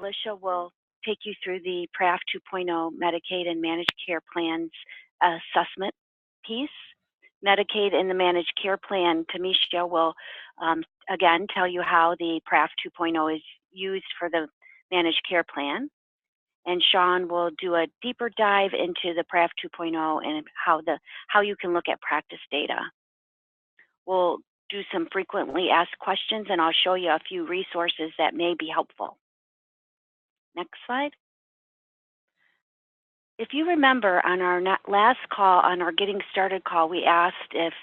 Alicia will take you through the PRAF 2.0 Medicaid and Managed Care Plans assessment piece. Medicaid and the Managed Care Plan, Tamisha will again tell you how the PRAF 2.0 is used for the Managed Care Plan. And Sean will do a deeper dive into the PRAF 2.0 and how you can look at practice data. We'll do some frequently asked questions, and I'll show you a few resources that may be helpful. Next slide. If you remember on our last call, on our Getting Started call, we asked if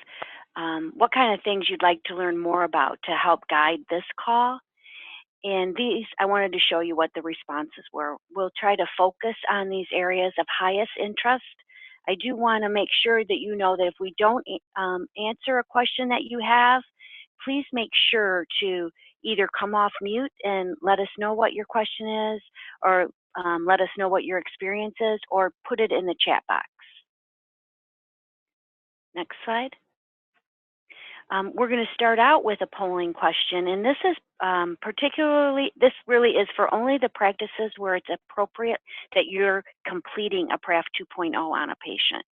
what kind of things you'd like to learn more about to help guide this call. And these, I wanted to show you what the responses were. We'll try to focus on these areas of highest interest. I do want to make sure that you know that if we don't answer a question that you have, please make sure to either come off mute and let us know what your question is, or let us know what your experience is, or put it in the chat box. Next slide. We're going to start out with a polling question, and this is this really is for only the practices where it's appropriate that you're completing a PRAF 2.0 on a patient.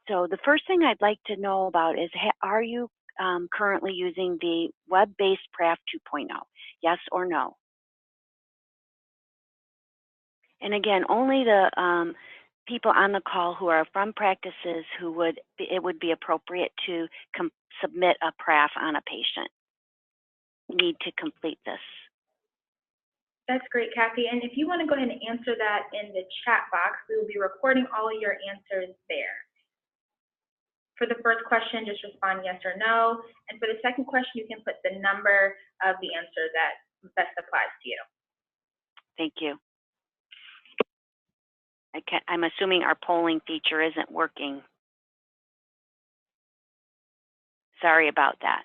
So the first thing I'd like to know about is, are you currently using the web-based PRAF 2.0? Yes or no? And again, only the people on the call who are from practices who it would be appropriate to submit a PRAF on a patient need to complete this. That's great, Kathy. And if you want to go ahead and answer that in the chat box, we will be recording all of your answers there. For the first question, just respond yes or no. And for the second question, you can put the number of the answer that best applies to you. Thank you. I'm assuming our polling feature isn't working. Sorry about that.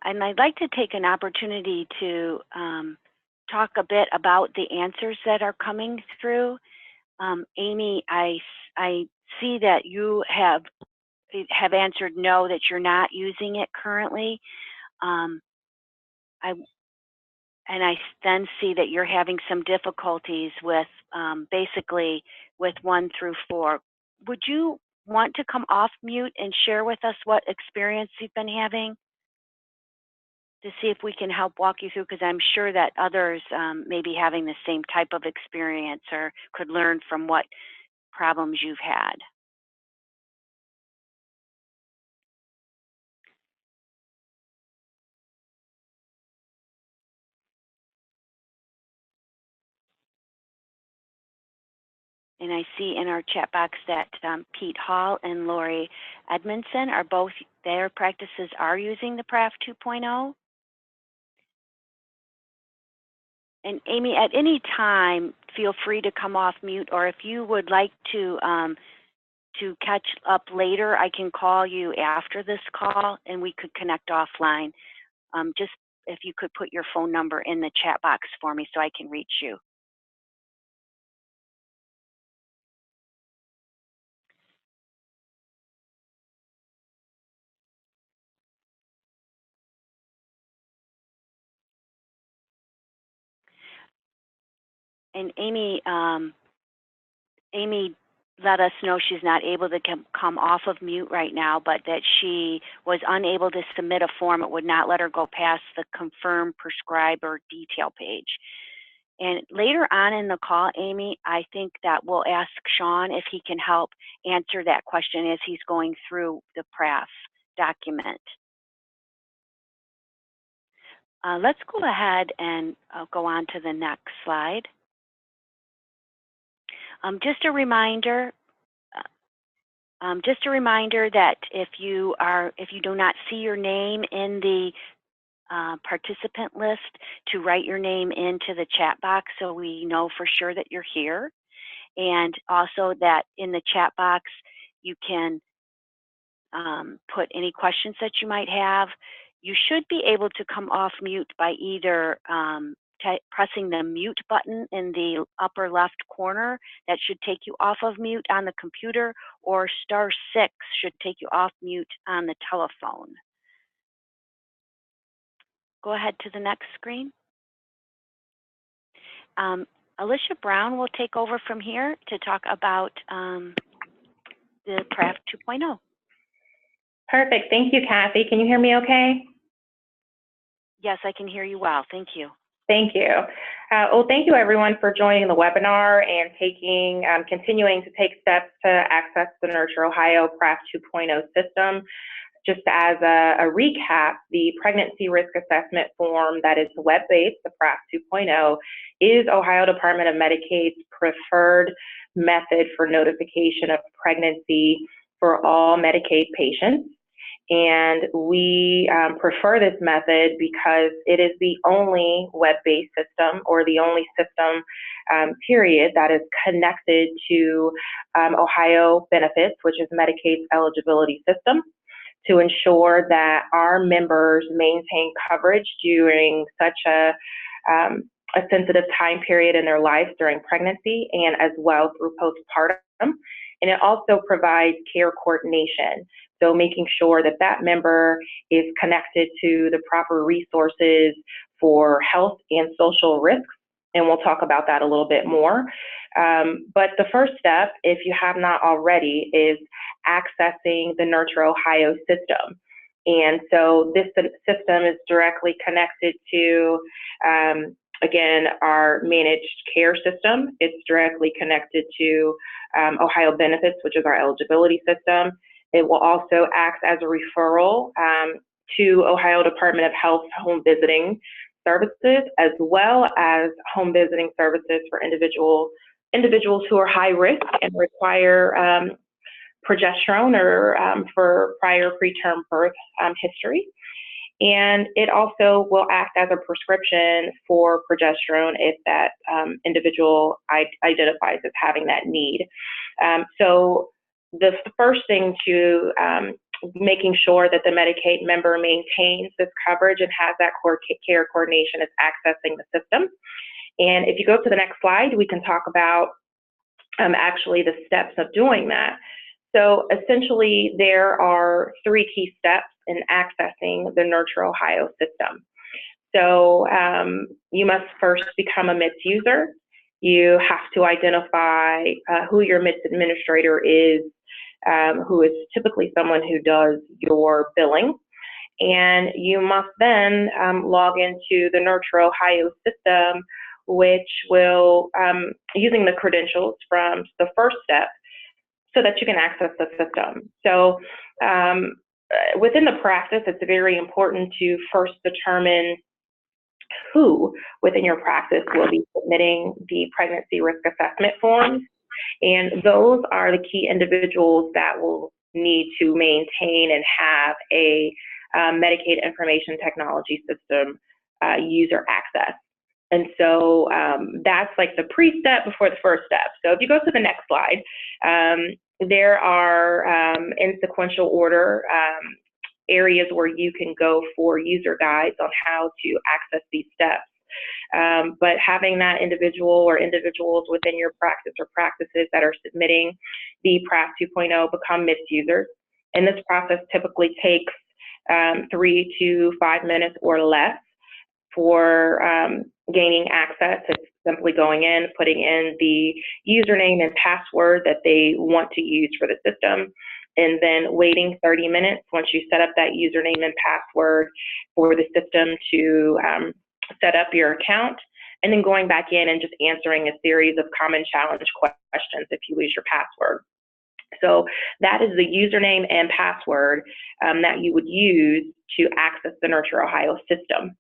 And I'd like to take an opportunity to talk a bit about the answers that are coming through. Amy, I see that you have answered no, that you're not using it currently. And I then see that you're having some difficulties with basically with 1 through 4. Would you want to come off mute and share with us what experience you've been having, to see if we can help walk you through, because I'm sure that others may be having the same type of experience or could learn from what problems you've had. And I see in our chat box that Pete Hall and Lori Edmondson are both, their practices are using the PRAF 2.0. And Amy, at any time, feel free to come off mute, or if you would like to catch up later, I can call you after this call and we could connect offline. Just if you could put your phone number in the chat box for me so I can reach you. And Amy, Amy let us know she's not able to come off of mute right now, but that she was unable to submit a form. It would not let her go past the confirm prescriber detail page. And later on in the call, Amy, I think that we'll ask Sean if he can help answer that question as he's going through the PRAF document. Let's go ahead and go on to the next slide. Just a reminder that if you do not see your name in the participant list, to write your name into the chat box so we know for sure that you're here. And also that in the chat box, you can put any questions that you might have. You should be able to come off mute by either pressing the mute button in the upper left corner. That should take you off of mute on the computer, or *6 should take you off mute on the telephone. go ahead to the next screen. Alicia Brown will take over from here to talk about the PRAF 2.0. Perfect. Thank you, Kathy. Can you hear me okay? Yes, I can hear you well. Thank you. Thank you. Well, thank you everyone for joining the webinar and continuing to take steps to access the Nurture Ohio PRAF 2.0 system. Just as a recap, the pregnancy risk assessment form that is web-based, the PRAF 2.0, is Ohio Department of Medicaid's preferred method for notification of pregnancy for all Medicaid patients. And we prefer this method because it is the only web-based system, or the only system, period, that is connected to Ohio Benefits, which is Medicaid's eligibility system, to ensure that our members maintain coverage during such a sensitive time period in their life during pregnancy and as well through postpartum. And it also provides care coordination. So making sure that that member is connected to the proper resources for health and social risks. And we'll talk about that a little bit more. But the first step, if you have not already, is accessing the Nurture Ohio system. And so this system is directly connected to, again, our managed care system. It's directly connected to Ohio Benefits, which is our eligibility system. It will also act as a referral to Ohio Department of Health home visiting services, as well as home visiting services for individuals who are high risk and require progesterone or for prior preterm birth history. And it also will act as a prescription for progesterone if that individual identifies as having that need. So the first thing to making sure that the Medicaid member maintains this coverage and has that care coordination is accessing the system. And if you go to the next slide, we can talk about actually the steps of doing that. So essentially, there are 3 key steps in accessing the Nurture Ohio system. So you must first become a MITS user. You have to identify who your MITS administrator is, who is typically someone who does your billing. And you must then log into the Nurture Ohio system, which will, using the credentials from the first step, so that you can access the system. So within the practice, it's very important to first determine who within your practice will be submitting the pregnancy risk assessment forms. And those are the key individuals that will need to maintain and have a Medicaid information technology system user access. And so that's like the pre-step before the first step. So if you go to the next slide, there are in sequential order areas where you can go for user guides on how to access these steps. But having that individual or individuals within your practice or practices that are submitting the PRAF 2.0 become MITS users. And this process typically takes 3 to 5 minutes or less for gaining access. It's simply going in, putting in the username and password that they want to use for the system, and then waiting 30 minutes once you set up that username and password for the system to set up your account, and then going back in and just answering a series of common challenge questions if you lose your password. So that is the username and password that you would use to access the Nurture Ohio system.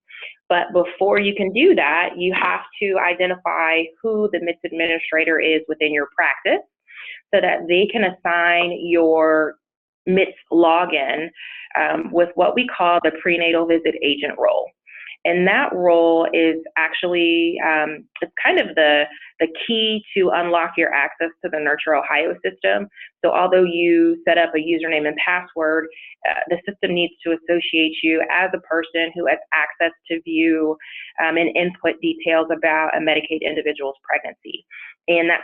But before you can do that, you have to identify who the MITS administrator is within your practice so that they can assign your MITS login with what we call the prenatal visit agent role. And that role is actually, it's kind of the key to unlock your access to the Nurture Ohio system. So although you set up a username and password, the system needs to associate you as a person who has access to view and input details about a Medicaid individual's pregnancy. And that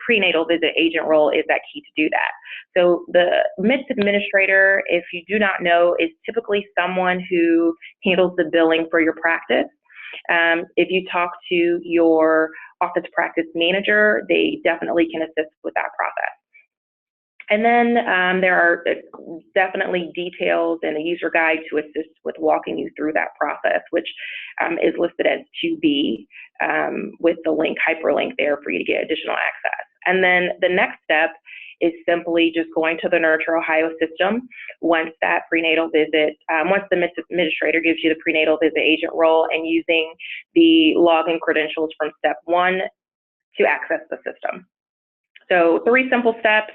prenatal visit agent role is that key to do that. So the MIDS administrator, if you do not know, is typically someone who handles the billing for your practice. If you talk to your office practice manager, they definitely can assist with that process. And then there are definitely details in a user guide to assist with walking you through that process, which is listed as 2B with the link, hyperlink there for you to get additional access. And then the next step is simply just going to the Nurture Ohio system once that prenatal visit, once the MIDS administrator gives you the prenatal visit agent role, and using the login credentials from step 1 to access the system. So 3 simple steps.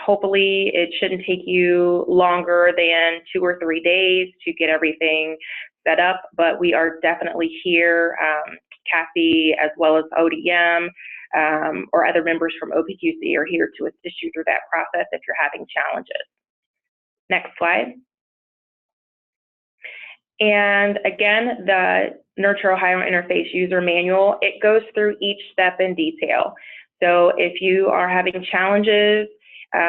Hopefully it shouldn't take you longer than 2 or 3 days to get everything set up, but we are definitely here. Kathy, as well as ODM, or other members from OPQC are here to assist you through that process if you're having challenges. Next slide. And again, the Nurture Ohio Interface User Manual, it goes through each step in detail. So if you are having challenges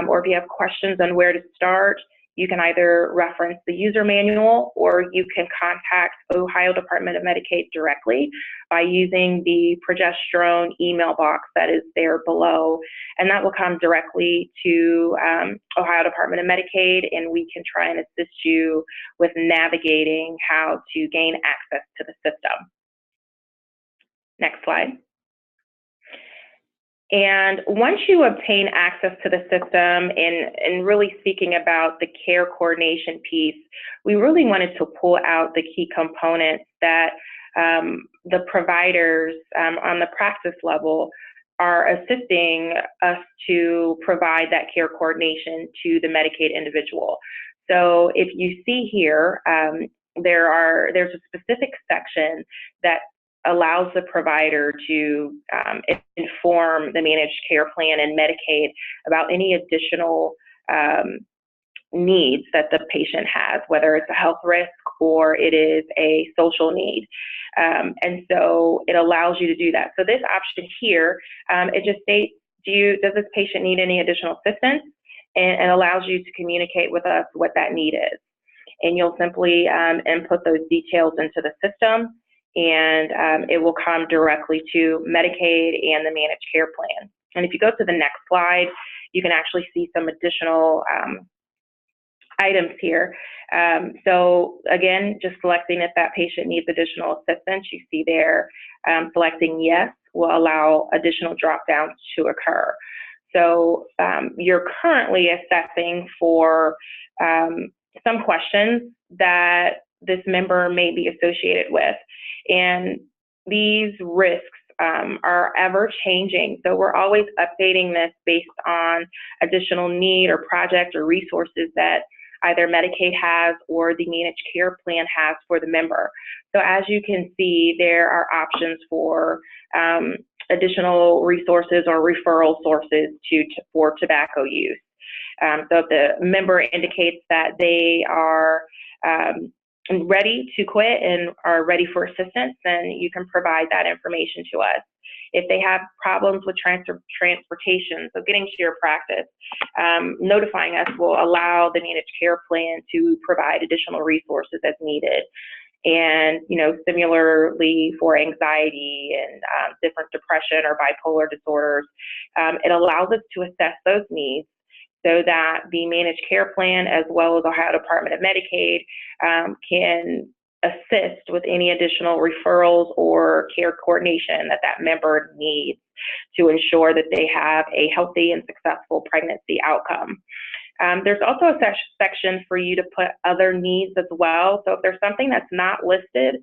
or if you have questions on where to start, you can either reference the user manual or you can contact Ohio Department of Medicaid directly by using the progesterone email box that is there below. And that will come directly to Ohio Department of Medicaid, and we can try and assist you with navigating how to gain access to the system. Next slide. And once you obtain access to the system, and really speaking about the care coordination piece, we really wanted to pull out the key components that the providers on the practice level are assisting us to provide that care coordination to the Medicaid individual. So if you see here, there's a specific section that allows the provider to inform the managed care plan and Medicaid about any additional needs that the patient has, whether it's a health risk or it is a social need. And so it allows you to do that. So this option here, it just states, does this patient need any additional assistance? And allows you to communicate with us what that need is. And you'll simply input those details into the system, and it will come directly to Medicaid and the managed care plan. And if you go to the next slide, you can actually see some additional items here. So again, just selecting if that patient needs additional assistance, you see there, selecting yes will allow additional drop downs to occur. So you're currently assessing for some questions that this member may be associated with. And these risks are ever changing. So we're always updating this based on additional need or project or resources that either Medicaid has or the managed care plan has for the member. So as you can see, there are options for additional resources or referral sources for tobacco use. So if the member indicates that they are ready to quit and are ready for assistance, then you can provide that information to us. If they have problems with transportation, so getting to your practice, notifying us will allow the managed care plan to provide additional resources as needed. And, similarly for anxiety and different depression or bipolar disorders, it allows us to assess those needs so that the managed care plan, as well as Ohio Department of Medicaid, can assist with any additional referrals or care coordination that member needs to ensure that they have a healthy and successful pregnancy outcome. There's also a section for you to put other needs as well. So if there's something that's not listed,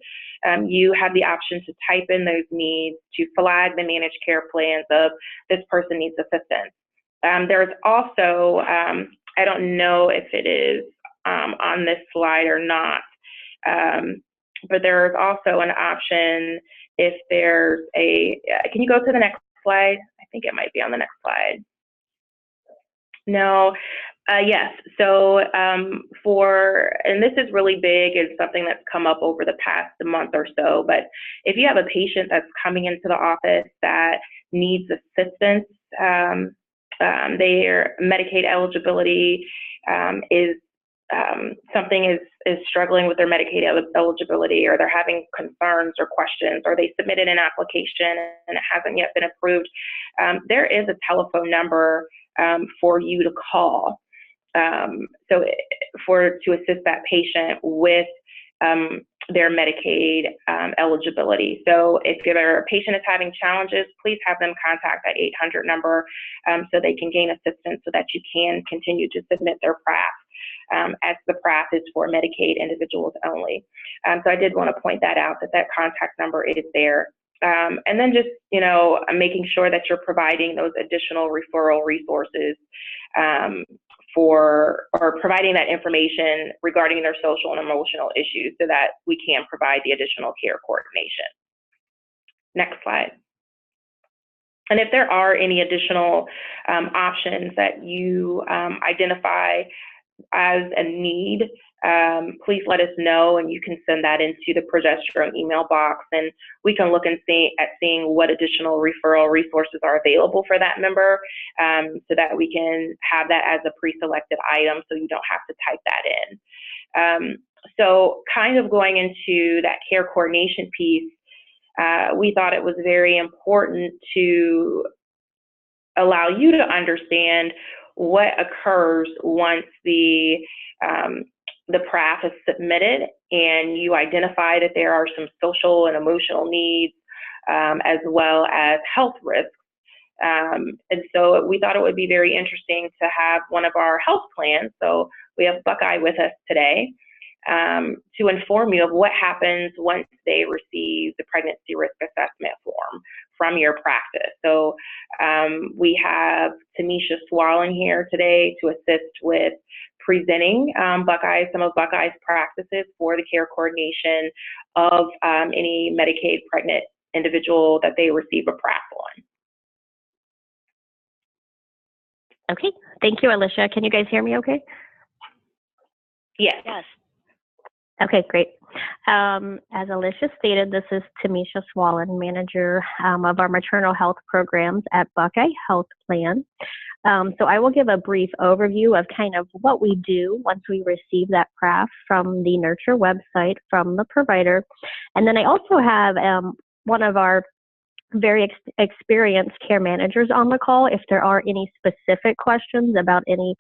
you have the option to type in those needs to flag the managed care plans of this person needs assistance. There's also, I don't know if it is on this slide or not, but there's also an option if there's can you go to the next slide? I think it might be on the next slide. No, yes. So and this is really big, it's something that's come up over the past month or so, but if you have a patient that's coming into the office that needs assistance, their Medicaid eligibility is something is struggling with their Medicaid eligibility, or they're having concerns or questions, or they submitted an application and it hasn't yet been approved, there is a telephone number for you to call. To assist that patient with their Medicaid eligibility. So if your patient is having challenges, please have them contact that 800 number so they can gain assistance so that you can continue to submit their PRAF, as the PRAF is for Medicaid individuals only. So I did want to point that out, that contact number is there. And then just, making sure that you're providing those additional referral resources or providing that information regarding their social and emotional issues so that we can provide the additional care coordination. Next slide. And if there are any additional options that you identify as a need, please let us know, and you can send that into the progesterone email box, and we can look and seeing what additional referral resources are available for that member, so that we can have that as a pre-selected item so you don't have to type that in. So kind of going into that care coordination piece, we thought it was very important to allow you to understand what occurs once the PRAF is submitted and you identify that there are some social and emotional needs, as well as health risks. And so we thought it would be very interesting to have one of our health plans, so we have Buckeye with us today, to inform you of what happens once they receive the pregnancy risk assessment form from your practice. So we have Tamisha Swallen here today to assist with presenting some of Buckeye's practices for the care coordination of any Medicaid pregnant individual that they receive a PRAF on. Okay, thank you, Alicia. Can you guys hear me okay? Yes. Yes. Okay, great. As Alicia stated, this is Tamisha Swallen, manager of our maternal health programs at Buckeye Health Plan. So I will give a brief overview of kind of what we do once we receive that PRAF from the Nurture website from the provider. And then I also have one of our very experienced care managers on the call if there are any specific questions about any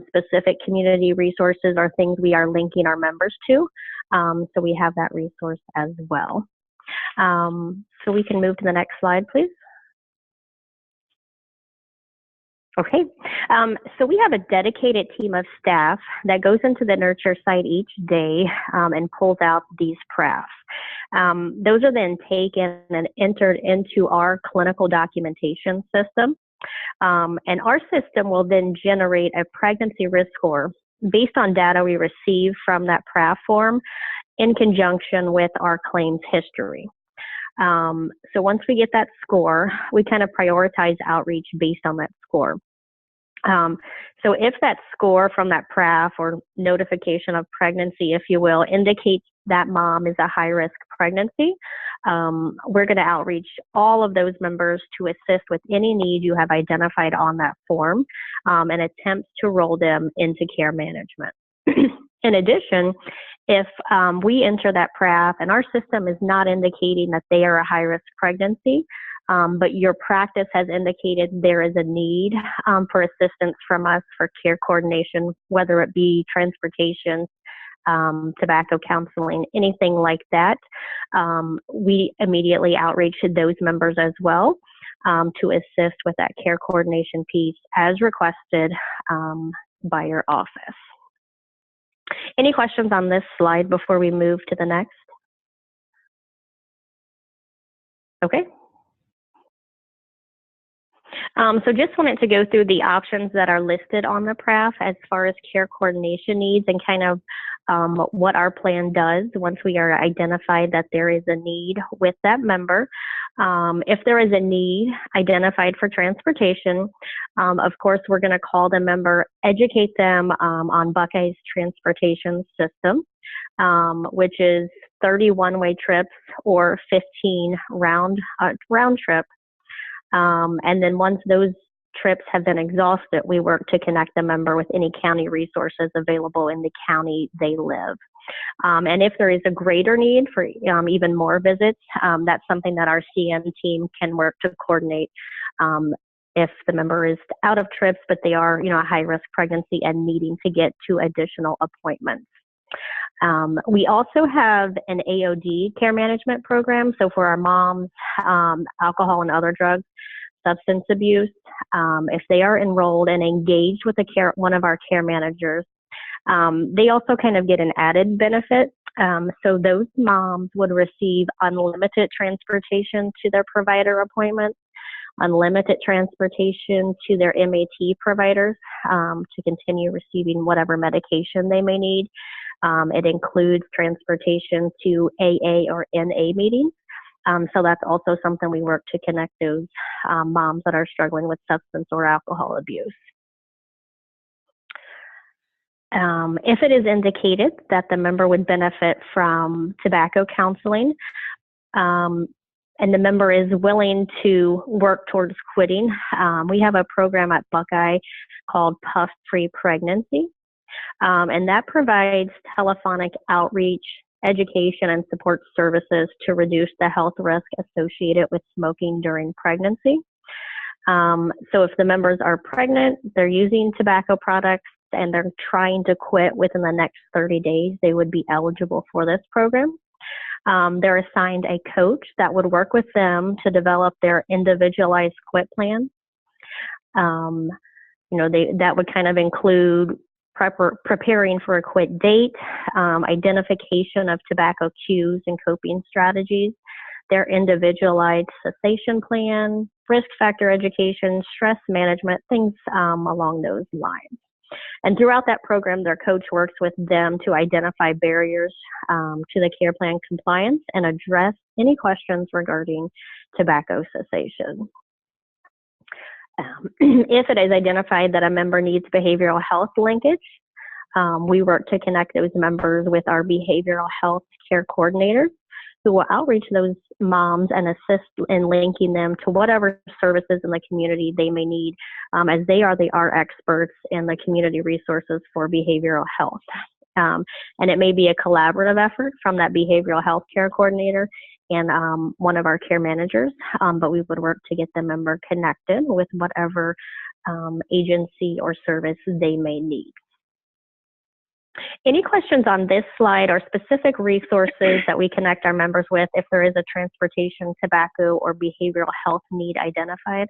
specific community resources or things we are linking our members to. So we have that resource as well. So we can move to the next slide, please. Okay, so we have a dedicated team of staff that goes into the Nurture site each day and pulls out these PRAFs. Those are then taken and entered into our clinical documentation system. And our system will then generate a pregnancy risk score based on data we receive from that PRAF form in conjunction with our claims history. So once we get that score, we kind of prioritize outreach based on that score. So if that score from that PRAF or notification of pregnancy, if you will, indicates that mom is a high-risk pregnancy, we're going to outreach all of those members to assist with any need you have identified on that form and attempt to roll them into care management. In addition, if we enter that PRAF and our system is not indicating that they are a high-risk pregnancy, but your practice has indicated there is a need for assistance from us for care coordination, whether it be transportation, tobacco counseling, anything like that, we immediately outreach to those members as well to assist with that care coordination piece as requested by your office. Any questions on this slide before we move to the next? Okay. So just wanted to go through the options that are listed on the PRAF as far as care coordination needs and kind of what our plan does once we are identified that there is a need with that member. If there is a need identified for transportation, of course, we're going to call the member, educate them on Buckeye's transportation system, which is 30 one-way trips or 15 round trips. And then once those trips have been exhausted, we work to connect the member with any county resources available in the county they live. And if there is a greater need for even more visits, that's something that our CM team can work to coordinate if the member is out of trips, but they are, a high-risk pregnancy and needing to get to additional appointments. We also have an AOD care management program. So for our moms, alcohol and other drugs, substance abuse, if they are enrolled and engaged with one of our care managers, they also kind of get an added benefit. So those moms would receive unlimited transportation to their provider appointments, unlimited transportation to their MAT providers to continue receiving whatever medication they may need. It includes transportation to AA or NA meetings. So that's also something we work to connect those moms that are struggling with substance or alcohol abuse. If it is indicated that the member would benefit from tobacco counseling, and the member is willing to work towards quitting, we have a program at Buckeye called Puff-Free Pregnancy, and that provides telephonic outreach, education, and support services to reduce the health risk associated with smoking during pregnancy. So if the members are pregnant, they're using tobacco products, and they're trying to quit within the next 30 days, they would be eligible for this program. They're assigned a coach that would work with them to develop their individualized quit plan. That would kind of include preparing for a quit date, identification of tobacco cues and coping strategies, their individualized cessation plan, risk factor education, stress management, things along those lines. And throughout that program, their coach works with them to identify barriers to the care plan compliance and address any questions regarding tobacco cessation. If it is identified that a member needs behavioral health linkage, we work to connect those members with our behavioral health care coordinators who will outreach those moms and assist in linking them to whatever services in the community they may need, as they are experts in the community resources for behavioral health. And it may be a collaborative effort from that behavioral health care coordinator and one of our care managers, but we would work to get the member connected with whatever agency or service they may need. Any questions on this slide or specific resources that we connect our members with if there is a transportation, tobacco, or behavioral health need identified?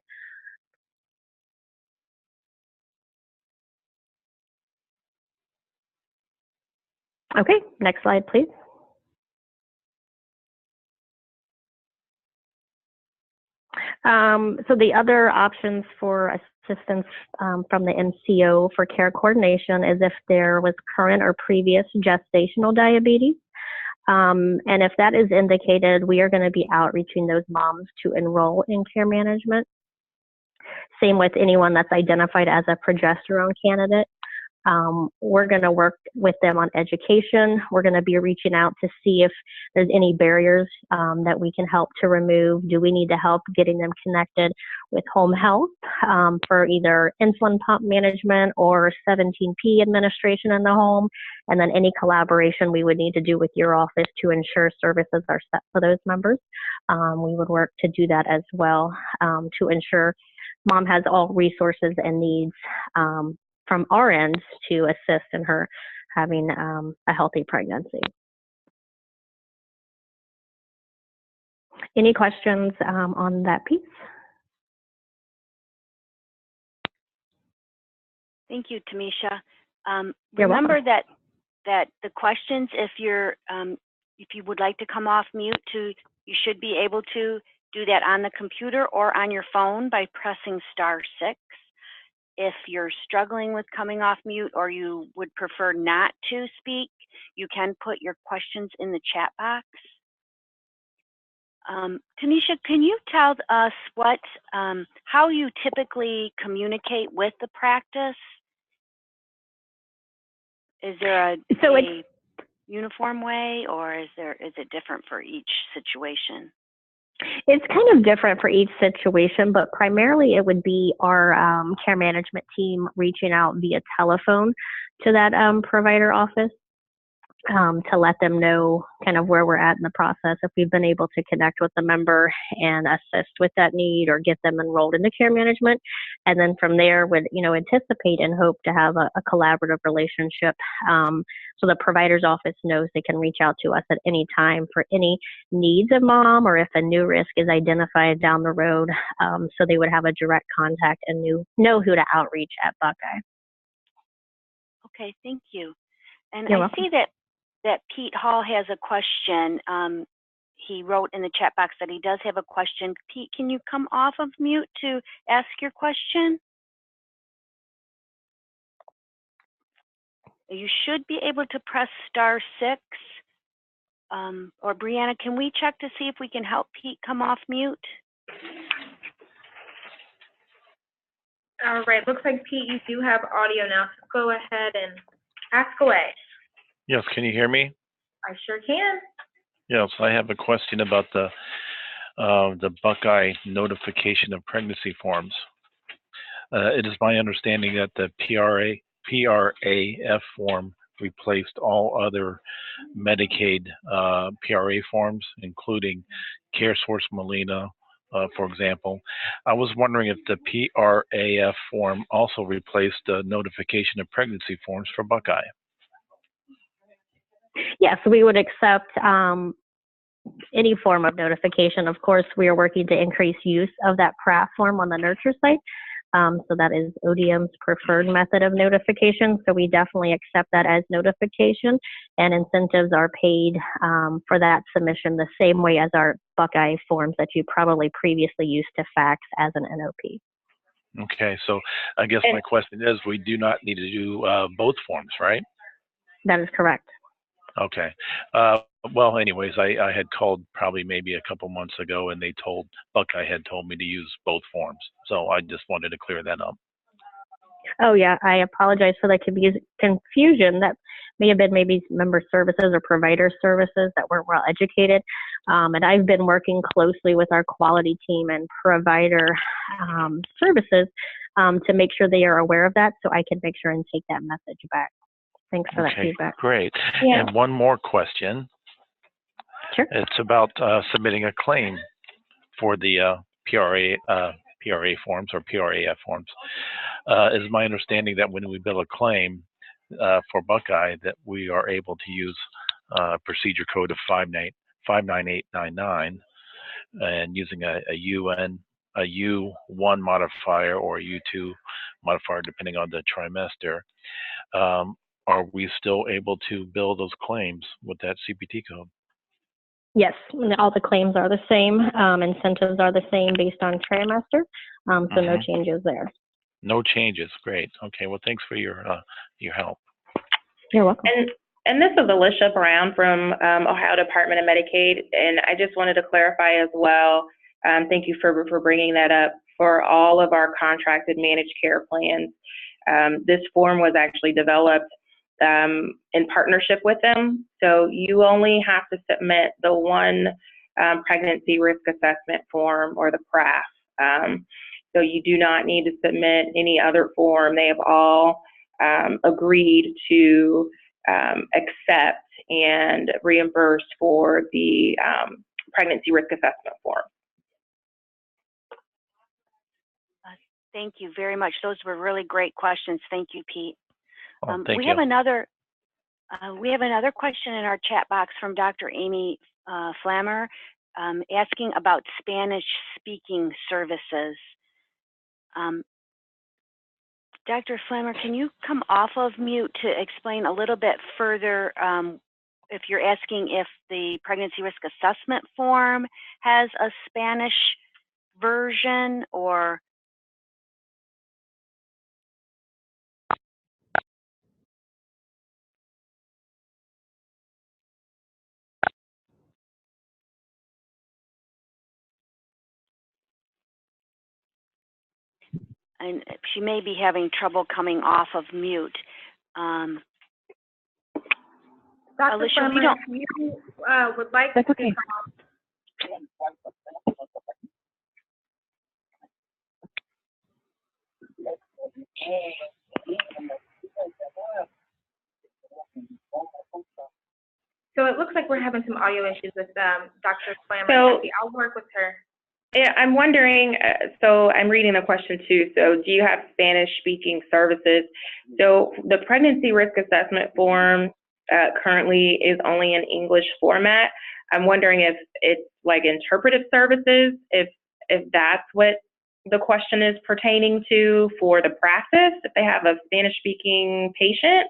Okay, next slide, please. So the other options for assistance from the MCO for care coordination is if there was current or previous gestational diabetes. And if that is indicated, we are going to be outreaching those moms to enroll in care management. Same with anyone that's identified as a progesterone candidate. We're going to work with them on education. We're going to be reaching out to see if there's any barriers that we can help to remove. Do we need to help getting them connected with home health for either insulin pump management or 17P administration in the home? And then any collaboration we would need to do with your office to ensure services are set for those members. We would work to do that as well to ensure mom has all resources and needs from our end to assist in her having a healthy pregnancy. Any questions on that piece? Thank you, Tamisha. You're Remember welcome. that the questions, if you would like to come off mute, you should be able to do that on the computer or on your phone by pressing *6. if you're struggling with coming off mute or you would prefer not to speak, you can put your questions in the chat box. Tanisha, can you tell us how you typically communicate with the practice? Is there a uniform way, or is it different for each situation? It's kind of different for each situation, but primarily it would be our care management team reaching out via telephone to that provider office to let them know kind of where we're at in the process, if we've been able to connect with the member and assist with that need or get them enrolled into care management. And then from there would, anticipate and hope to have a collaborative relationship. So the provider's office knows they can reach out to us at any time for any needs of mom or if a new risk is identified down the road. So they would have a direct contact and know who to outreach at Buckeye. Okay, thank you. And You're I welcome. see that Pete Hall has a question. He wrote in the chat box that he does have a question. Pete, can you come off of mute to ask your question? You should be able to press *6. Or Brianna, can we check to see if we can help Pete come off mute? All right, looks like Pete, you do have audio now, so go ahead and ask away. Yes, can you hear me? I sure can. Yes, I have a question about the Buckeye notification of pregnancy forms. It is my understanding that the PRAF form replaced all other Medicaid PRA forms, including CareSource Molina, for example. I was wondering if the PRAF form also replaced the notification of pregnancy forms for Buckeye. Yes, we would accept any form of notification. Of course, we are working to increase use of that PRAF form on the nurture site. So that is ODM's preferred method of notification. So we definitely accept that as notification, and incentives are paid for that submission the same way as our Buckeye forms that you probably previously used to fax as an NOP. Okay, so I guess my question is, we do not need to do both forms, right? That is correct. Okay. Well, anyways, I had called probably maybe a couple months ago, and Buckeye had told me to use both forms. So I just wanted to clear that up. Oh yeah, I apologize for the confusion. That may have been maybe member services or provider services that weren't well educated. And I've been working closely with our quality team and provider services to make sure they are aware of that, so I can make sure and take that message back. Thanks for that feedback. Great. Yeah. And one more question. Sure. It's about submitting a claim for the PRA forms or PRAF forms. It is my understanding that when we bill a claim for Buckeye, that we are able to use procedure code of 59899 and using a U1 modifier or a U2 modifier, depending on the trimester. Are we still able to bill those claims with that CPT code? Yes, all the claims are the same. Incentives are the same based on trimester, so no changes there. No changes. Great. Okay. Well, thanks for your help. You're welcome. And this is Alicia Brown from Ohio Department of Medicaid, and I just wanted to clarify as well. Thank you for bringing that up. For all of our contracted managed care plans, this form was actually developed in partnership with them. So you only have to submit the one pregnancy risk assessment form, or the PRAF. So you do not need to submit any other form. They have all agreed to accept and reimburse for the pregnancy risk assessment form. Thank you very much. Those were really great questions. Thank you, Pete. Thank we you. have another question in our chat box from Dr. Amy Flammer asking about Spanish speaking services. Dr. Flammer, can you come off of mute to explain a little bit further if you're asking if the pregnancy risk assessment form has a Spanish version, or and she may be having trouble coming off of mute. Dr. Alicia, Farmer, we don't. if you would like That's to okay. So it looks like we're having some audio issues with Dr. Farmer. So- Kathy, I'll work with her. Yeah, I'm wondering, so I'm reading the question too. So do you have Spanish speaking services? So the pregnancy risk assessment form currently is only in English format. I'm wondering if it's like interpretive services, if that's what the question is pertaining to for the practice, if they have a Spanish speaking patient.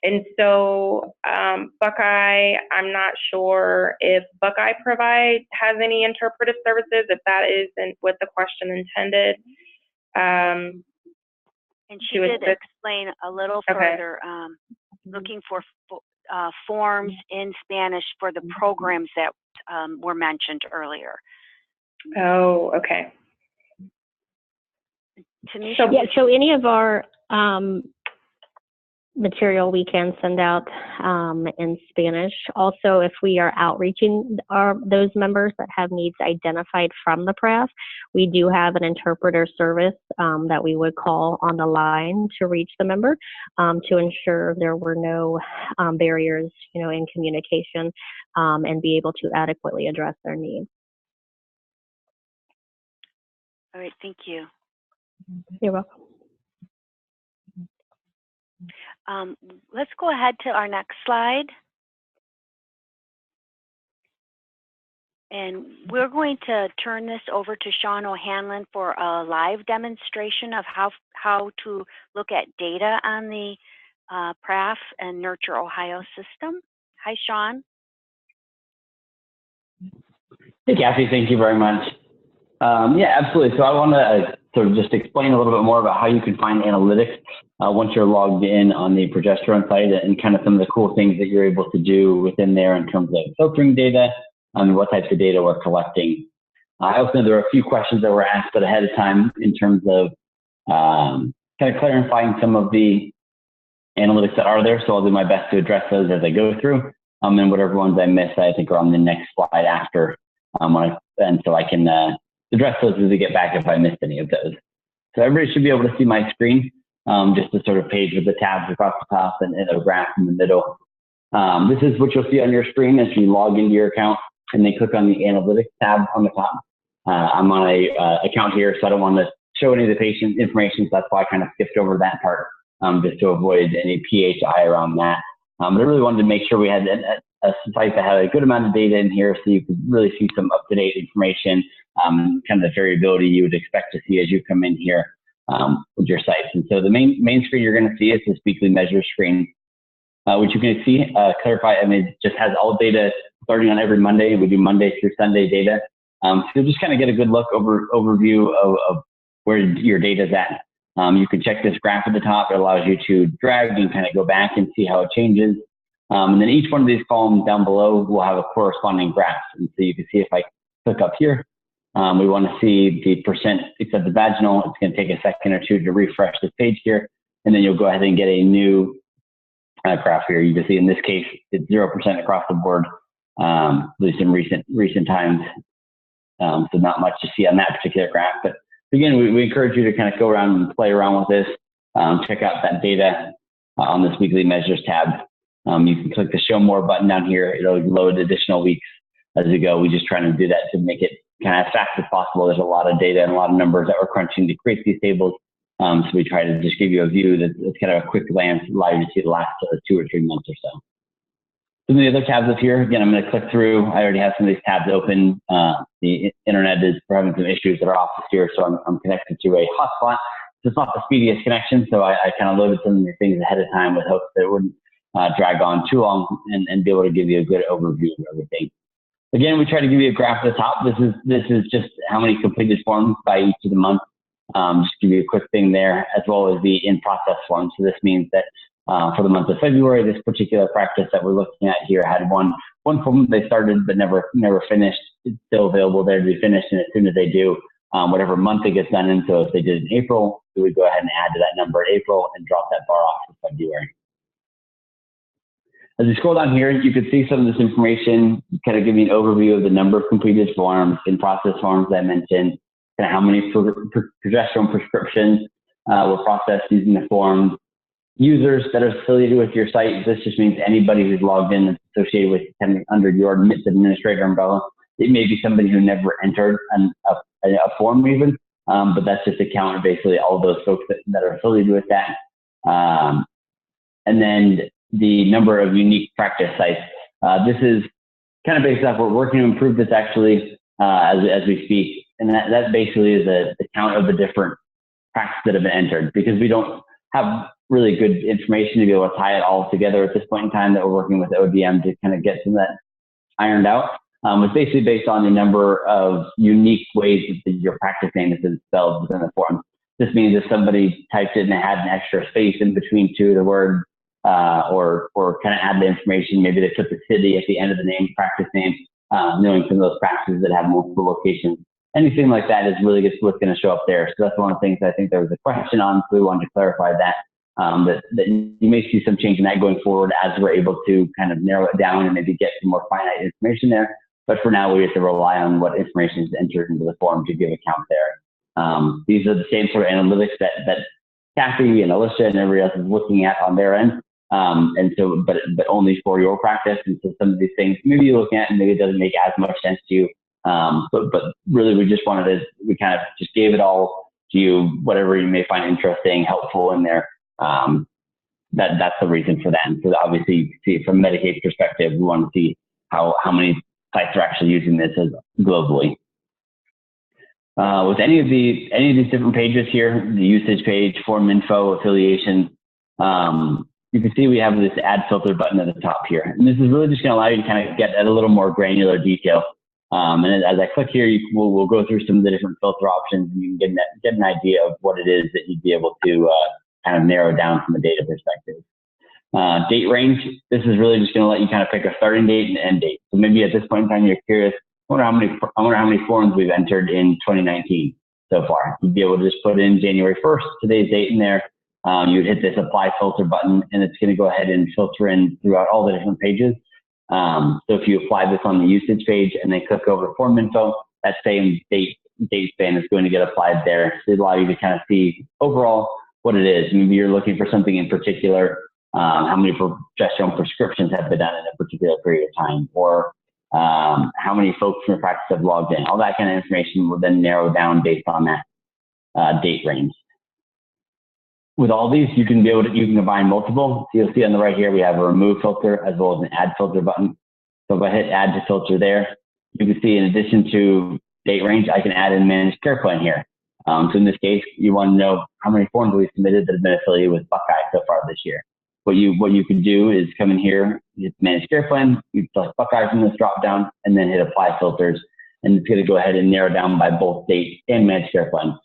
And so Buckeye, I'm not sure if Buckeye has any interpretive services, if that isn't what the question intended. And she did explain a little Okay. further, looking for forms in Spanish for the programs that were mentioned earlier. Oh, okay. Tanisha, Yeah, so any of our material we can send out in Spanish. Also, if we are outreaching those members that have needs identified from the PRAF, we do have an interpreter service that we would call on the line to reach the member to ensure there were no barriers, in communication and be able to adequately address their needs. all right, thank you. You're welcome. Let's go ahead to our next slide. And we're going to turn this over to Sean O'Hanlon for a live demonstration of how to look at data on the PRAF and Nurture Ohio system. Hi, Sean. Hey, Kathy, thank you very much. Yeah, absolutely. So I want to sort of just explain a little bit more about how you can find analytics once you're logged in on the progesterone site, and kind of some of the cool things that you're able to do within there in terms of filtering data and what types of data we're collecting. I also know there are a few questions that were asked ahead of time in terms of kind of clarifying some of the analytics that are there. So I'll do my best to address those as I go through. And whatever ones I miss, I think are on the next slide after. And so I can address those as we get back if I missed any of those. So everybody should be able to see my screen, just a sort of page with the tabs across the top and a graph in the middle. This is what you'll see on your screen as you log into your account and then click on the analytics tab on the top. I'm on a account here, so I don't want to show any of the patient information, so that's why I kind of skipped over that part, just to avoid any PHI around that. But I really wanted to make sure we had a site that had a good amount of data in here so you could really see some up-to-date information, kind of the variability you would expect to see as you come in here with your sites. And so the main screen you're going to see is this weekly measure screen, which you can see, clarify, it just has all data starting on every Monday. We do Monday through Sunday data. So just kind of get a good look overview of where your data is at. You can check this graph at the top. It allows you to drag and kind of go back and see how it changes. And then each one of these columns down below will have a corresponding graph. And so you can see if I click up here, we want to see the percent except the vaginal. It's going to take a second or two to refresh this page here. And then you'll go ahead and get a new graph here. You can see in this case, it's 0% across the board, at least in recent times. So not much to see on that particular graph. But again, we encourage you to kind of go around and play around with this. Check out that data on this weekly measures tab. You can click the show more button down here. It'll load additional weeks as we go. We just try to do that to make it kind of as fast as possible. There's a lot of data and a lot of numbers that we're crunching to create these tables. So we try to just give you a view that's kind of a quick glance, allow you to see the last 2 or 3 months or so. Some of the other tabs up here, again, I'm going to click through. I already have some of these tabs open. The internet is having some issues at our office here, so I'm connected to a hotspot. It's not the speediest connection, so I kind of loaded some of the things ahead of time with hopes that it wouldn't drag on too long and be able to give you a good overview of everything. Again, we try to give you a graph at the top. This is just how many completed forms by each of the months. Just give you a quick thing there, as well as the in-process forms. So this means that for the month of February, this particular practice that we're looking at here had one form they started but never finished. It's still available there to be finished, and as soon as they do, whatever month it gets done in. So if they did it in April, we would go ahead and add to that number in April and drop that bar off for February. As you scroll down here, you can see some of this information, kind of giving an overview of the number of completed forms, in-process forms that I mentioned, kind of how many progesterone prescriptions were processed using the forms, users that are affiliated with your site. This just means anybody who's logged in and associated with kind of under your admits administrator umbrella. It may be somebody who never entered a form even, but that's just a count of basically all those folks that are affiliated with that. And then the number of unique practice sites. This is kind of based off, we're working to improve this actually as we speak. And that basically is the count of the different practices that have been entered, because we don't have really good information to be able to tie it all together at this point in time that we're working with ODM to kind of get some of that ironed out. It's basically based on the number of unique ways that your practice name is spelled within the form. This means if somebody typed it and it had an extra space in between two of the words, or kind of add the information, maybe they put the city at the end of the name, practice name, knowing some of those practices that have multiple locations. Anything like that is really what's going to show up there. So that's one of the things I think there was a question on, so we wanted to clarify that. That you may see some change in that going forward as we're able to kind of narrow it down and maybe get some more finite information there. But for now, we have to rely on what information is entered into the form to give a count there. These are the same sort of analytics that Kathy and Alicia and everybody else is looking at on their end. And so, but only for your practice. And so some of these things maybe you look at and maybe it doesn't make as much sense to you. But really we just we kind of just gave it all to you, whatever you may find interesting, helpful in there. That's the reason for that. And so obviously you can see from Medicaid's perspective, we want to see how many sites are actually using this globally. With any of these different pages here, the usage page, form info, affiliation, you can see we have this add filter button at the top here. And this is really just going to allow you to kind of get at a little more granular detail. And as I click here, we'll go through some of the different filter options, and you can get an idea of what it is that you'd be able to kind of narrow down from a data perspective. Date range, this is really just going to let you kind of pick a starting date and end date. So maybe at this point in time, you're curious, I wonder how many forms we've entered in 2019 so far. You'd be able to just put in January 1st, today's date in there. You'd hit this apply filter button, and it's going to go ahead and filter in throughout all the different pages. So if you apply this on the usage page and then click over form info, that same date span is going to get applied there. So it allows you to kind of see overall what it is. Maybe you're looking for something in particular, how many progesterone prescriptions have been done in a particular period of time, or how many folks from the practice have logged in. All that kind of information will then narrow down based on that date range. With all these, you can combine multiple. So you'll see on the right here, we have a remove filter as well as an add filter button. So if I hit add to filter there, you can see in addition to date range, I can add in managed care plan here. So in this case, you want to know how many forms we submitted that have been affiliated with Buckeye so far this year. What you can do is come in here, hit managed care plan, you select Buckeye from this drop down, and then hit apply filters. And it's going to go ahead and narrow down by both date and managed care plan.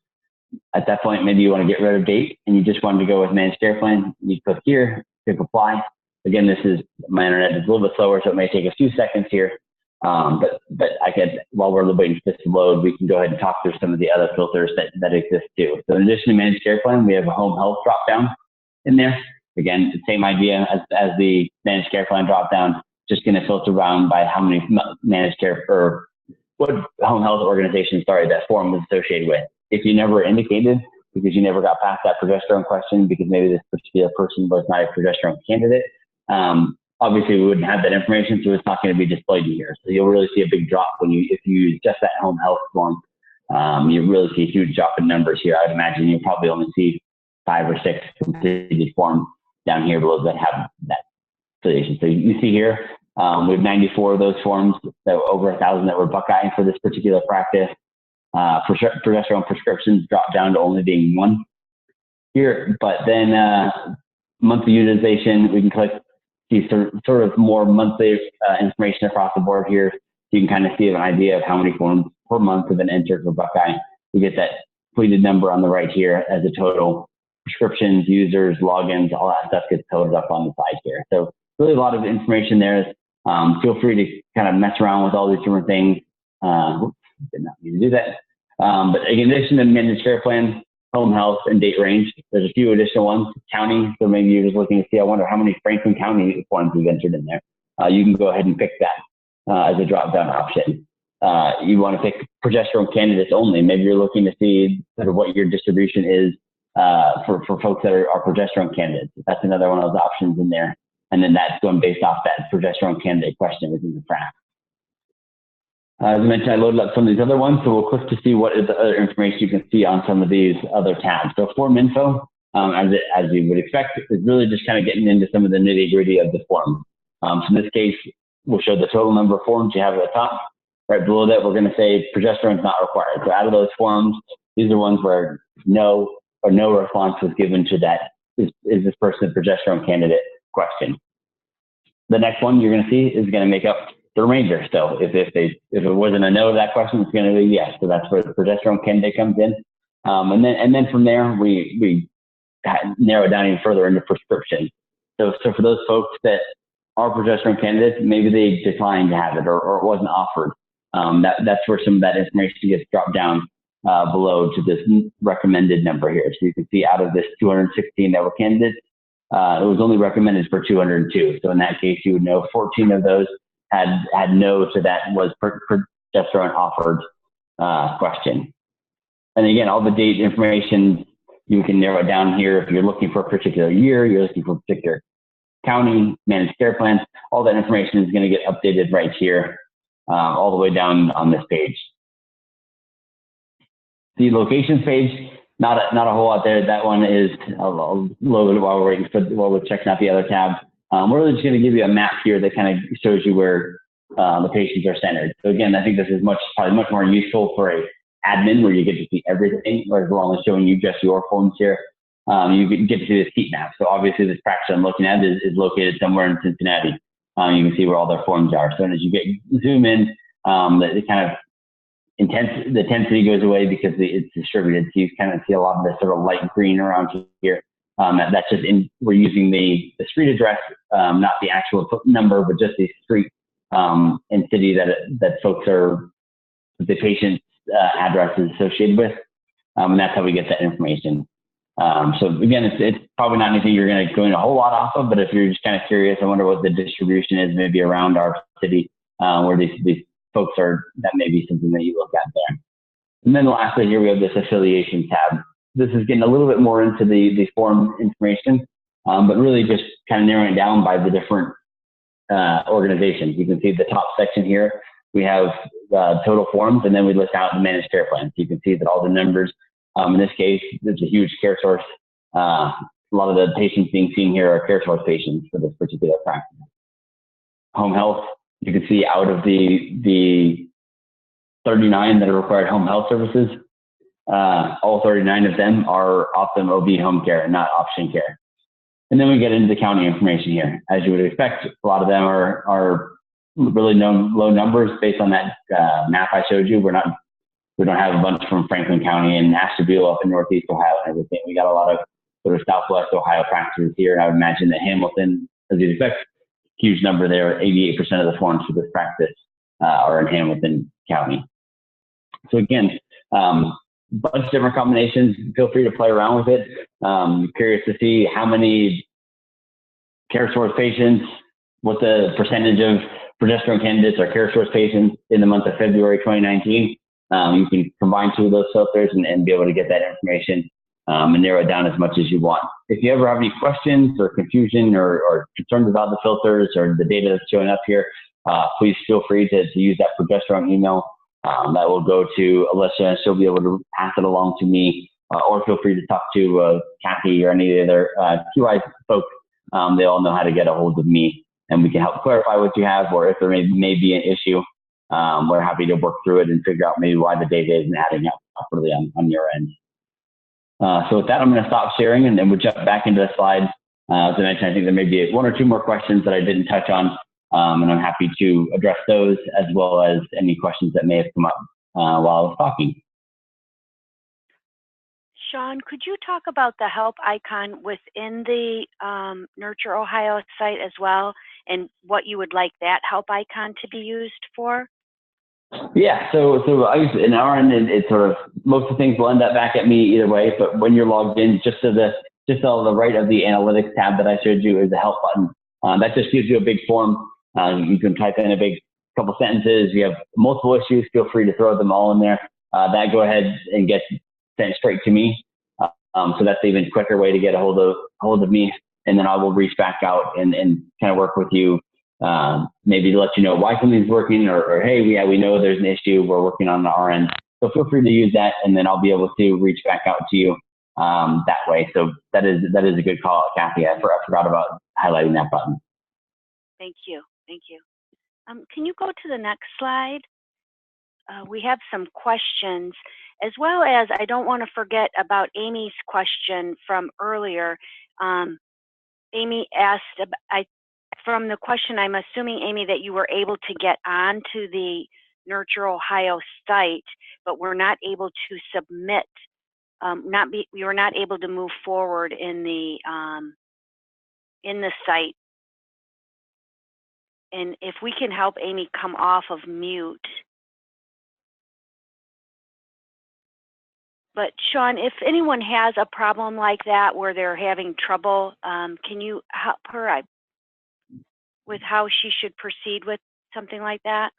At that point, maybe you want to get rid of date and you just want to go with managed care plan. You click here, click apply. Again, my internet is a little bit slower, so it may take a few seconds here. But while we're waiting for this to load, we can go ahead and talk through some of the other filters that exist too. So in addition to managed care plan, we have a home health drop down in there. Again, the same idea as the managed care plan drop down, just going to filter around by how many managed care or what home health organization, that form was associated with. If you never indicated, because you never got past that progesterone question, because maybe this particular person was not a progesterone candidate, obviously we wouldn't have that information, so it's not going to be displayed here. So you'll really see a big drop if you use just that home health form. You really see a huge drop in numbers here. I would imagine you'll probably only see 5 or 6 completed forms down here below that have that affiliation. So you see here, we have 94 of those forms, over 1,000 that were Buckeye for this particular practice. Progesterone prescriptions drop down to only being 1 here, but then monthly utilization, we can click, see sort of more monthly information across the board here. So you can kind of see an idea of how many forms per month have been entered for Buckeye. We get that completed number on the right here as a total. Prescriptions, users, logins, all that stuff gets totaled up on the side here. So really a lot of information there. Feel free to kind of mess around with all these different things. Did not mean to do that. But in addition to managed care plan, home health, and date range, there's a few additional ones. County, so maybe you're just looking to see, I wonder how many Franklin County forms we've entered in there. You can go ahead and pick that as a drop-down option. You want to pick progesterone candidates only. Maybe you're looking to see sort of what your distribution is for folks that are progesterone candidates. That's another one of those options in there. And then that's going based off that progesterone candidate question within the PRAF. As I mentioned, I loaded up some of these other ones, so we'll click to see what is the other information you can see on some of these other tabs. So form info, as you would expect, is really just kind of getting into some of the nitty gritty of the form. So in this case, we'll show the total number of forms you have at the top. Right below that, we're going to say progesterone is not required. So out of those forms, these are ones where no response was given to that, is this person a progesterone candidate question. The next one you're going to see is going to make up the remainder. So if it wasn't a no to that question, it's going to be yes. So that's where the progesterone candidate comes in. And then from there, we narrow it down even further into prescription. So for those folks that are progesterone candidates, maybe they declined to have it or it wasn't offered. That's where some of that information gets dropped down below to this recommended number here. So you can see out of this 216 that were candidates, it was only recommended for 202. So in that case, you would know 14 of those had no to that was progesterone offered question. And again, all the date information, you can narrow it down here. If you're looking for a particular year, you're looking for a particular county, managed care plans, all that information is going to get updated right here, all the way down on this page. The locations page, not a whole lot there. That one is a little bit while we're checking out the other tabs. We're really just going to give you a map here that kind of shows you where the patients are centered. So again, I think this is probably much more useful for a admin where you get to see everything, whereas we're only showing you just your forms here. You get to see this heat map. So obviously this practice I'm looking at is located somewhere in Cincinnati. You can see where all their forms are. So as you zoom in, the kind of the intensity goes away because it's distributed. So you kind of see a lot of this sort of light green around here. That's just we're using the street address, not the actual number, but just the street and city that folks are, the patient's address is associated with. And that's how we get that information. So again, it's probably not anything you're going to go in a whole lot off of, but if you're just kind of curious, I wonder what the distribution is maybe around our city where these folks are, that may be something that you look at there. And then lastly, here we have this affiliation tab. This is getting a little bit more into the form information, but really just kind of narrowing it down by the different organizations. You can see the top section here. We have total forms, and then we list out the managed care plans. You can see that all the numbers, in this case, there's a huge care source. A lot of the patients being seen here are care source patients for this particular practice. Home health, you can see out of the 39 that are required home health services, all 39 of them are Optum OB home care, not option care. And then we get into the county information here. As you would expect, a lot of them are really low numbers based on that map I showed you. We don't have a bunch from Franklin County and Ashtabula up in Northeast Ohio and everything. We got a lot of sort of Southwest Ohio practices here. And I would imagine that Hamilton, as you'd expect, huge number there, 88% of the forms for this practice are in Hamilton County. So again, bunch of different combinations. Feel free to play around with it. Curious to see how many care source patients, what the percentage of progesterone candidates are care source patients in the month of February 2019. You can combine two of those filters and be able to get that information and narrow it down as much as you want. If you ever have any questions or confusion or concerns about the filters or the data that's showing up here, please feel free to use that progesterone email. That will go to Alyssa, and she'll be able to pass it along to me, or feel free to talk to Kathy or any of the other QI folks. They all know how to get a hold of me, and we can help clarify what you have, or if there may be an issue, we're happy to work through it and figure out maybe why the data isn't adding up properly on your end. So with that, I'm going to stop sharing, and then we'll jump back into the slides. As I mentioned, I think there may be one or two more questions that I didn't touch on. And I'm happy to address those as well as any questions that may have come up while I was talking. Sean, could you talk about the help icon within the Nurture Ohio site as well, and what you would like that help icon to be used for? Yeah, so I guess in our end, it's sort of most of the things will end up back at me either way. But when you're logged in, just on the right of the analytics tab that I showed you is the help button. That just gives you a big form. You can type in a big couple sentences. You have multiple issues, feel free to throw them all in there. That go ahead and get sent straight to me. So that's an even quicker way to get a hold of me, and then I will reach back out and kind of work with you. Maybe to let you know why something's working, or hey, yeah, we know there's an issue, we're working on our end. So feel free to use that, and then I'll be able to reach back out to you that way. So that is a good call, Kathy. I forgot about highlighting that button. Thank you. Thank you. Can you go to the next slide? We have some questions, as well as I don't want to forget about Amy's question from earlier. Amy asked, from the question, I'm assuming, Amy, that you were able to get onto the Nurture Ohio site, but were not able to submit. We were not able to move forward in the site. And if we can help Amy come off of mute. But Sean, if anyone has a problem like that where they're having trouble, can you help her with how she should proceed with something like that?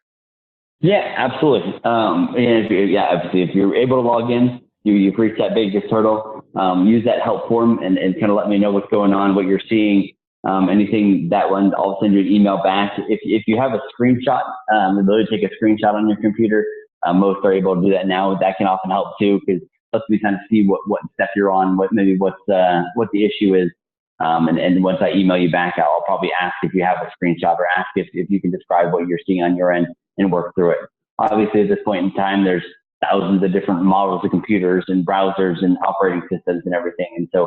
Yeah, absolutely. Obviously, if you're able to log in, you've reached that biggest hurdle. Use that help form and kind of let me know what's going on, what you're seeing, anything that one. I'll send you an email back. If you have a screenshot, ability to take a screenshot on your computer, most are able to do that now. That can often help too, because lets me kind of see what step you're on, what the issue is. And once I email you back, I'll probably ask if you have a screenshot, or ask if you can describe what you're seeing on your end and work through it. Obviously, at this point in time, there's thousands of different models of computers and browsers and operating systems and everything. And so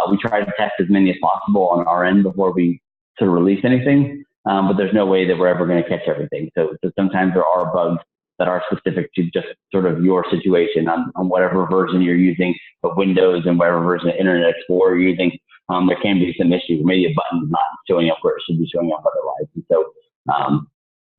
we try to test as many as possible on our end before we sort of release anything. But there's no way that we're ever going to catch everything. So sometimes there are bugs that are specific to just sort of your situation on whatever version you're using, but Windows and whatever version of Internet Explorer you're using. There can be some issues. Maybe a button's not showing up where it should be showing up otherwise. And so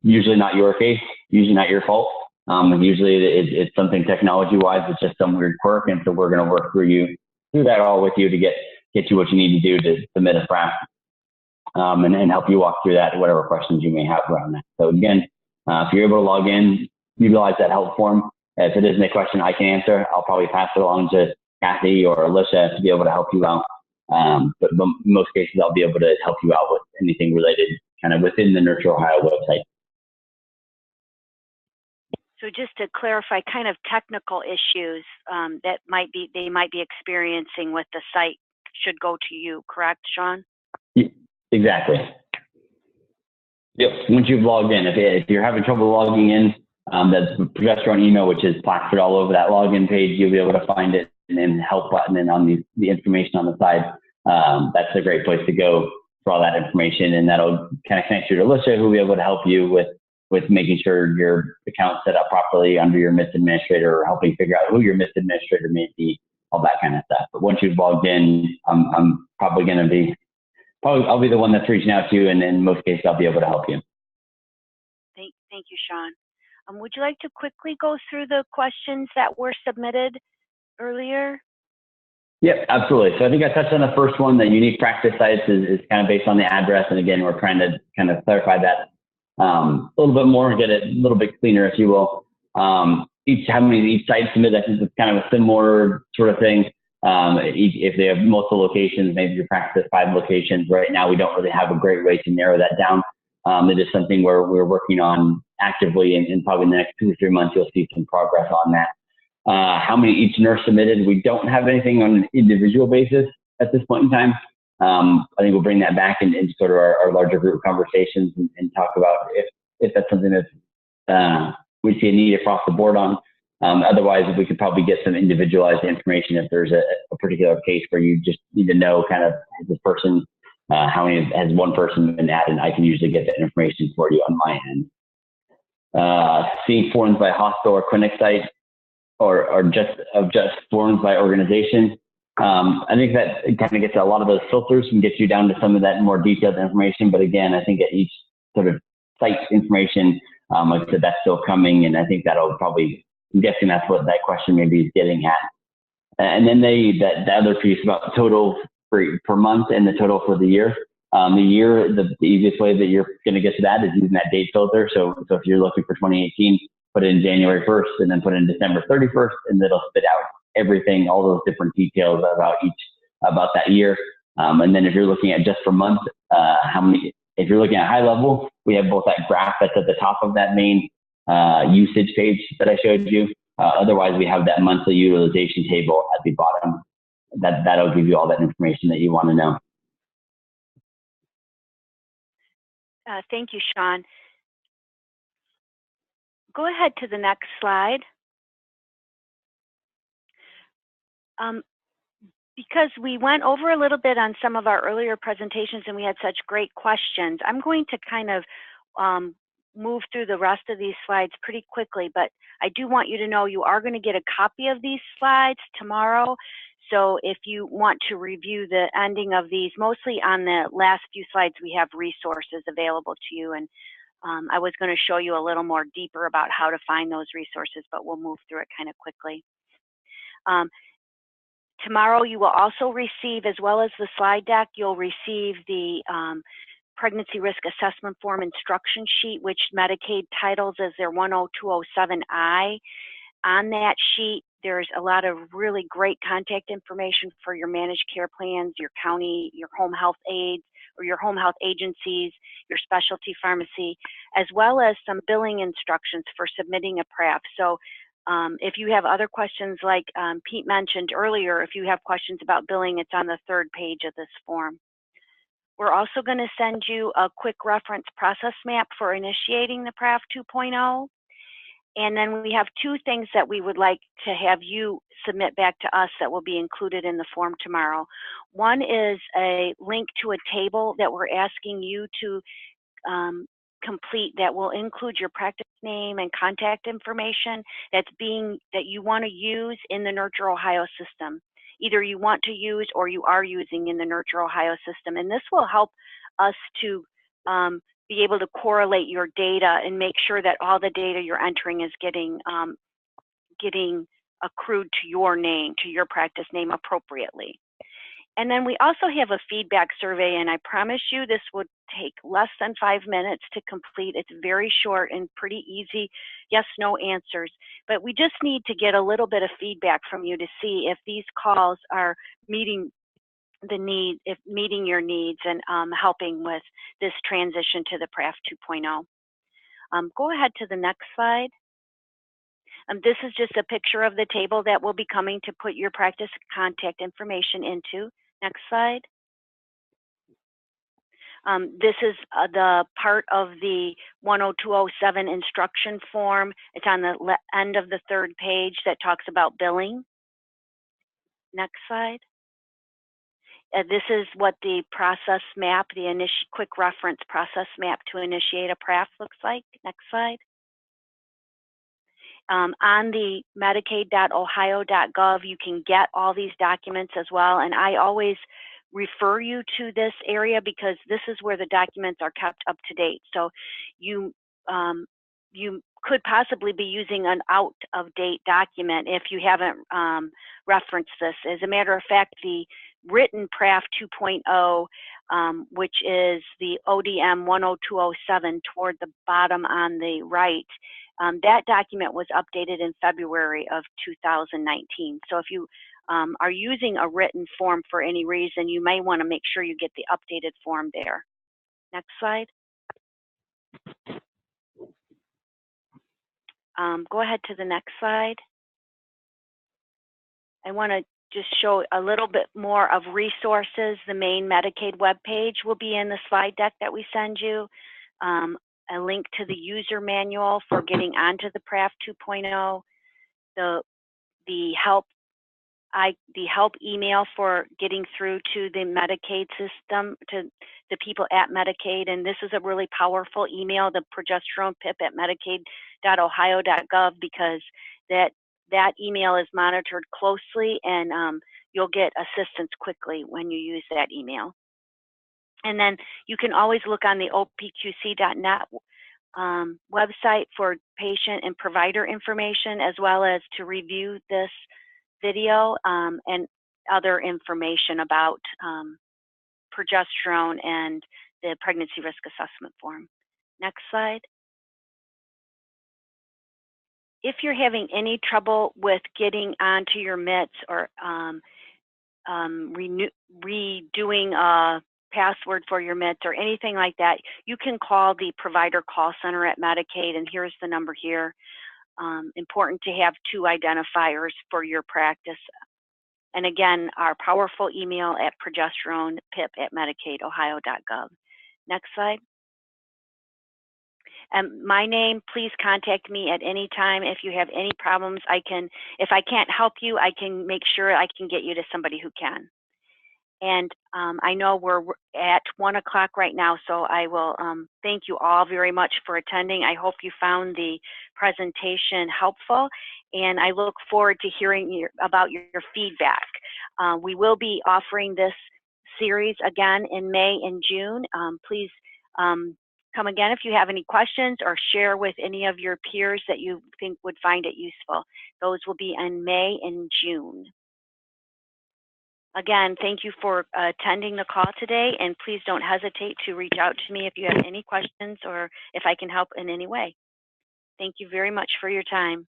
usually not your case, usually not your fault. Usually it's something technology-wise. It's just some weird quirk, and so we're going to work through that all with you to get you what you need to do to submit a PRAF, and help you walk through that, whatever questions you may have around that. So again, if you're able to log in, utilize that help form. If it isn't a question I can answer, I'll probably pass it along to Kathy or Alicia to be able to help you out. But in most cases, I'll be able to help you out with anything related kind of within the Nurture Ohio website. So just to clarify, kind of technical issues that they might be experiencing with the site should go to you, correct, Sean? Yeah, exactly. Yep. Once you've logged in, if you're having trouble logging in, that's the progesterone email, which is plastered all over that login page. You'll be able to find it, and then help button, and on the information on the side. That's a great place to go for all that information, and that'll kind of connect you to Alicia, who will be able to help you with making sure your account's set up properly under your MIST administrator, or helping figure out who your MIST administrator may be, all that kind of stuff. But once you've logged in, I'm probably going to be, I'll be the one that's reaching out to you, and in most cases, I'll be able to help you. Thank you, Sean. Would you like to quickly go through the questions that were submitted earlier? Yep, absolutely. So I think I touched on the first one. The unique practice sites is kind of based on the address. And again, we're trying to kind of clarify that a little bit more, get it a little bit cleaner, if you will. Each site submitted, I think it's kind of a similar sort of thing. If they have multiple locations, maybe your practice has 5 locations. Right now, we don't really have a great way to narrow that down. It is something where we're working on actively, and probably in the next 2 to 3 months, you'll see some progress on that. How many each nurse submitted? We don't have anything on an individual basis at this point in time. I think we'll bring that back into sort of our larger group conversations and talk about if that's something that we see a need across the board on. Otherwise, we could probably get some individualized information if there's a particular case where you just need to know kind of this person, how many has one person been added. I can usually get that information for you on my end. Seeing forms by hospital or clinic site, or just forms by organization. I think that it kind of gets a lot of those filters and gets you down to some of that more detailed information. But again, I think at each sort of site information, Like I said, that's still coming, and I think that'll probably, I'm guessing that's what that question maybe is getting at. And then the other piece about total per month and the total for the year. The easiest way that you're going to get to that is using that date filter. So if you're looking for 2018, put it in January 1st and then put it in December 31st, and it'll spit out everything, all those different details about that year. And then if you're looking at just for month, if you're looking at high level, we have both that graph that's at the top of that main usage page that I showed you. Otherwise, we have that monthly utilization table at the bottom. That'll give you all that information that you want to know. Thank you, Sean. Go ahead to the next slide. Because we went over a little bit on some of our earlier presentations and we had such great questions, I'm going to kind of move through the rest of these slides pretty quickly, but I do want you to know you are going to get a copy of these slides tomorrow. So if you want to review the ending of these, mostly on the last few slides, we have resources available to you. And I was going to show you a little more deeper about how to find those resources, but we'll move through it kind of quickly. Tomorrow you will also receive, as well as the slide deck, you'll receive the pregnancy risk assessment form instruction sheet, which Medicaid titles as their 10207I. On that sheet, there's a lot of really great contact information for your managed care plans, your county, your home health aides, or your home health agencies, your specialty pharmacy, as well as some billing instructions for submitting a PRAF. So if you have other questions, like Pete mentioned earlier, if you have questions about billing, it's on the 3rd page of this form. We're also going to send you a quick reference process map for initiating the PRAF 2.0. And then we have 2 things that we would like to have you submit back to us that will be included in the form tomorrow. One is a link to a table that we're asking you to complete that will include your practice name and contact information that you want to use in the Nurture Ohio system. Either you want to use or you are using in the Nurture Ohio system. And this will help us to be able to correlate your data and make sure that all the data you're entering is getting accrued to your name, to your practice name appropriately. And then we also have a feedback survey, and I promise you this would take less than 5 minutes to complete. It's very short and pretty easy, yes, no answers. But we just need to get a little bit of feedback from you to see if these calls are meeting your needs and helping with this transition to the PRAF 2.0. Go ahead to the next slide. This is just a picture of the table that will be coming to put your practice contact information into. Next slide. This is the part of the 10207 instruction form. It's on the end of the 3rd page that talks about billing. Next slide. This is what the process map, the quick reference process map to initiate a PRAF looks like. Next slide. On the medicaid.ohio.gov, you can get all these documents as well. And I always refer you to this area because this is where the documents are kept up to date. So you could possibly be using an out-of-date document if you haven't referenced this. As a matter of fact, the written PRAF 2.0, which is the ODM 10207 toward the bottom on the right, that document was updated in February of 2019. So if you are using a written form for any reason, you may want to make sure you get the updated form there. Next slide. Go ahead to the next slide. I want to just show a little bit more of resources. The main Medicaid webpage will be in the slide deck that we send you. A link to the user manual for getting onto the PRAF 2.0, the help email for getting through to the Medicaid system, to the people at Medicaid. And this is a really powerful email, the progesterone PIP at medicaid.ohio.gov, because that email is monitored closely, and you'll get assistance quickly when you use that email. And then you can always look on the opqc.net website for patient and provider information, as well as to review this video and other information about progesterone and the pregnancy risk assessment form. Next slide. If you're having any trouble with getting onto your MITs or redoing a password for your MITs or anything like that, you can call the provider call center at Medicaid, and here's the number here. Important to have 2 identifiers for your practice. And again, our powerful email at progesteronepip@medicaidohio.gov. Next slide. My name, please contact me at any time if you have any problems. If I can't help you, I can make sure I can get you to somebody who can. And I know we're at 1 o'clock right now, so I will thank you all very much for attending. I hope you found the presentation helpful, and I look forward to hearing about your feedback. We will be offering this series again in May and June. Please come again if you have any questions, or share with any of your peers that you think would find it useful. Those will be in May and June. Again, thank you for attending the call today, and please don't hesitate to reach out to me if you have any questions or if I can help in any way. Thank you very much for your time.